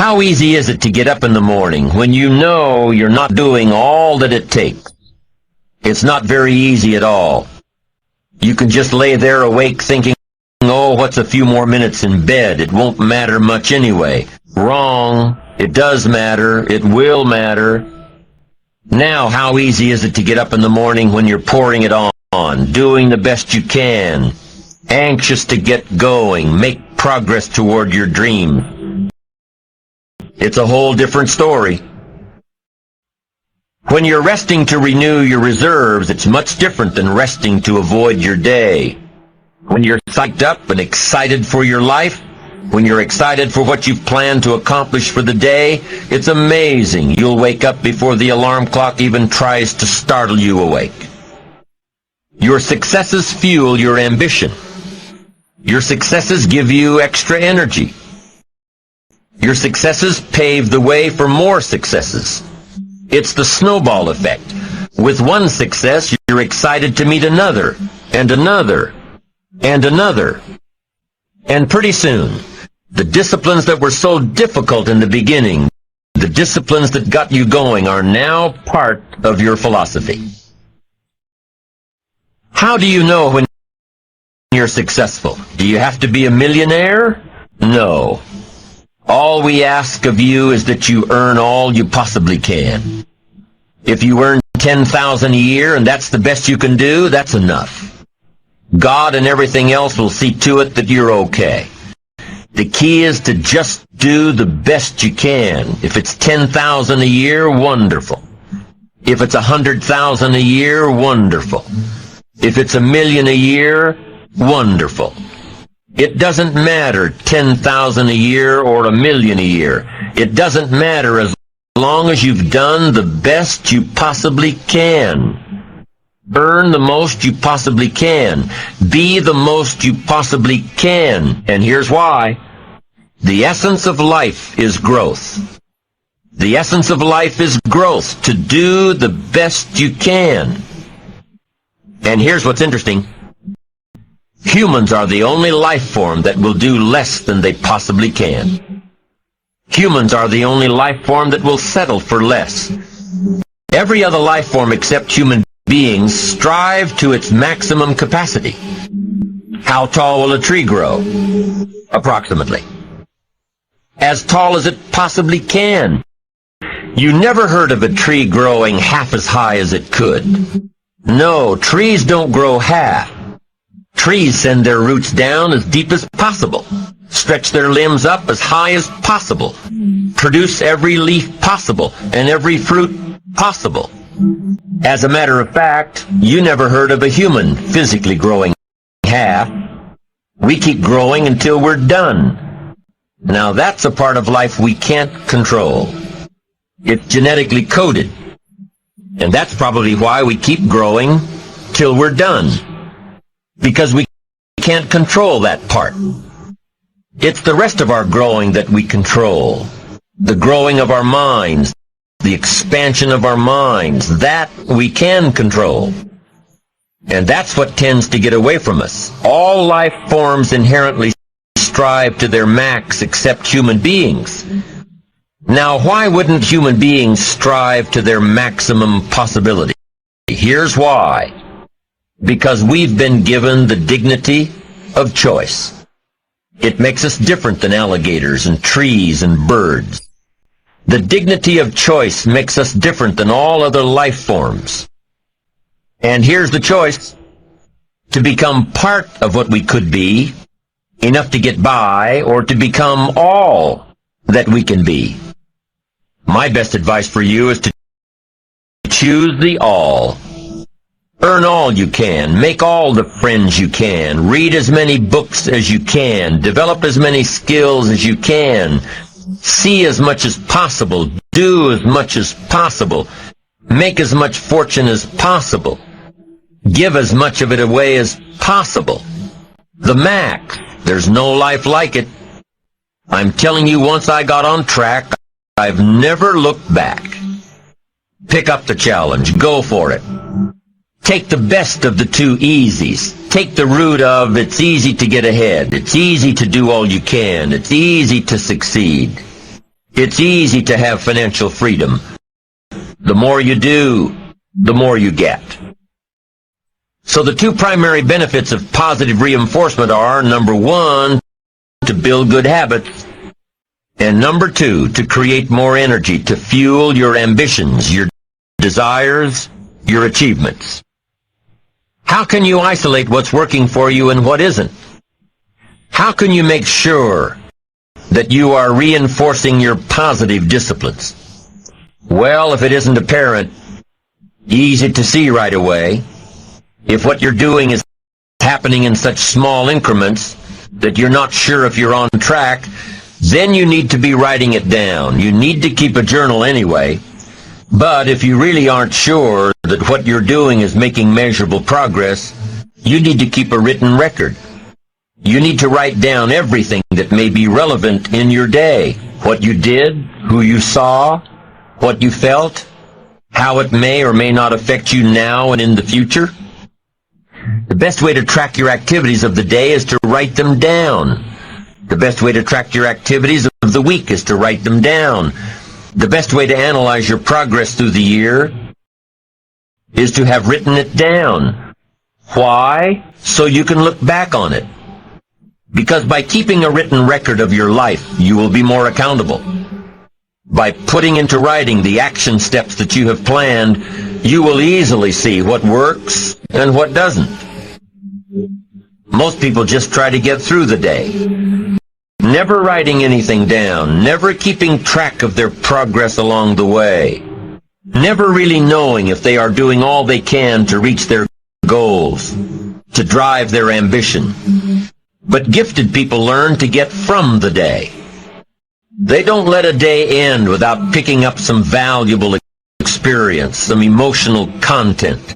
How easy is it to get up in the morning when you know you're not doing all that it takes? It's not very easy at all. You can just lay there awake thinking, oh, what's a few more minutes in bed? It won't matter much anyway. Wrong. It does matter. It will matter. Now, how easy is it to get up in the morning when you're pouring it on, doing the best you can, anxious to get going, make progress toward your dream? It's a whole different story. When you're resting to renew your reserves, it's much different than resting to avoid your day. When you're psyched up and excited for your life, when you're excited for what you've planned to accomplish for the day, it's amazing. You'll wake up before the alarm clock even tries to startle you awake. Your successes fuel your ambition. Your successes give you extra energy. Your successes pave the way for more successes. It's the snowball effect. With one success, you're excited to meet another, and another, and another. And pretty soon, the disciplines that were so difficult in the beginning, the disciplines that got you going, are now part of your philosophy. How do you know when you're successful? Do you have to be a millionaire? No. All we ask of you is that you earn all you possibly can. If you earn $10,000 a year and that's the best you can do, that's enough. God and everything else will see to it that you're okay. The key is to just do the best you can. If it's $10,000 a year, wonderful. If it's $100,000 a year, wonderful. If it's $1 million a year, wonderful. It doesn't matter $10,000 a year or $1 million a year. It doesn't matter as long as you've done the best you possibly can. Earn the most you possibly can. Be the most you possibly can. And here's why. The essence of life is growth. The essence of life is growth, to do the best you can. And here's what's interesting. Humans are the only life form that will do less than they possibly can. Humans are the only life form that will settle for less. Every other life form except human beings strive to its maximum capacity. How tall will a tree grow? Approximately. As tall as it possibly can. You never heard of a tree growing half as high as it could. No, trees don't grow half. Trees send their roots down as deep as possible, stretch their limbs up as high as possible, produce every leaf possible and every fruit possible. As a matter of fact, you never heard of a human physically growing half. We keep growing until we're done. Now that's a part of life we can't control. It's genetically coded. And that's probably why we keep growing till we're done. Because we can't control that part. It's the rest of our growing that we control. The growing of our minds, the expansion of our minds, that we can control. And that's what tends to get away from us. All life forms inherently strive to their max except human beings. Now, why wouldn't human beings strive to their maximum possibility? Here's why. Because we've been given the dignity of choice. It makes us different than alligators and trees and birds. The dignity of choice makes us different than all other life forms. And here's the choice. To become part of what we could be, enough to get by, or to become all that we can be. My best advice for you is to choose the all. Earn all you can, make all the friends you can, read as many books as you can, develop as many skills as you can, see as much as possible, do as much as possible, make as much fortune as possible, give as much of it away as possible. The max. There's no life like it. I'm telling you, once I got on track, I've never looked back. Pick up the challenge. Go for it. Take the best of the two easies. Take the route of it's easy to get ahead. It's easy to do all you can. It's easy to succeed. It's easy to have financial freedom. The more you do, the more you get. So the two primary benefits of positive reinforcement are, number one, to build good habits, and number two, to create more energy to fuel your ambitions, your desires, your achievements. How can you isolate what's working for you and what isn't? How can you make sure that you are reinforcing your positive disciplines? Well, if it isn't apparent, easy to see right away, if what you're doing is happening in such small increments that you're not sure if you're on track, then you need to be writing it down. You need to keep a journal anyway. But if you really aren't sure that what you're doing is making measurable progress, you need to keep a written record. You need to write down everything that may be relevant in your day. What you did, who you saw, what you felt, how it may or may not affect you now and in the future. The best way to track your activities of the day is to write them down. The best way to track your activities of the week is to write them down. The best way to analyze your progress through the year is to have written it down. Why? So you can look back on it. Because by keeping a written record of your life, you will be more accountable. By putting into writing the action steps that you have planned, you will easily see what works and what doesn't. Most people just try to get through the day, never writing anything down, never keeping track of their progress along the way, never really knowing if they are doing all they can to reach their goals, to drive their ambition. But gifted people learn to get from the day. They don't let a day end without picking up some valuable experience, some emotional content,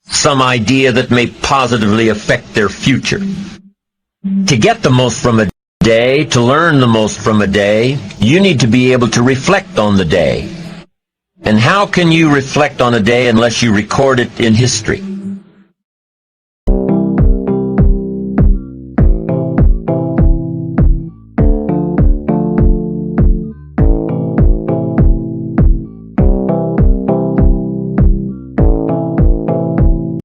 some idea that may positively affect their future. To get the most from a day, to learn the most from a day, you need to be able to reflect on the day. And how can you reflect on a day unless you record it in history?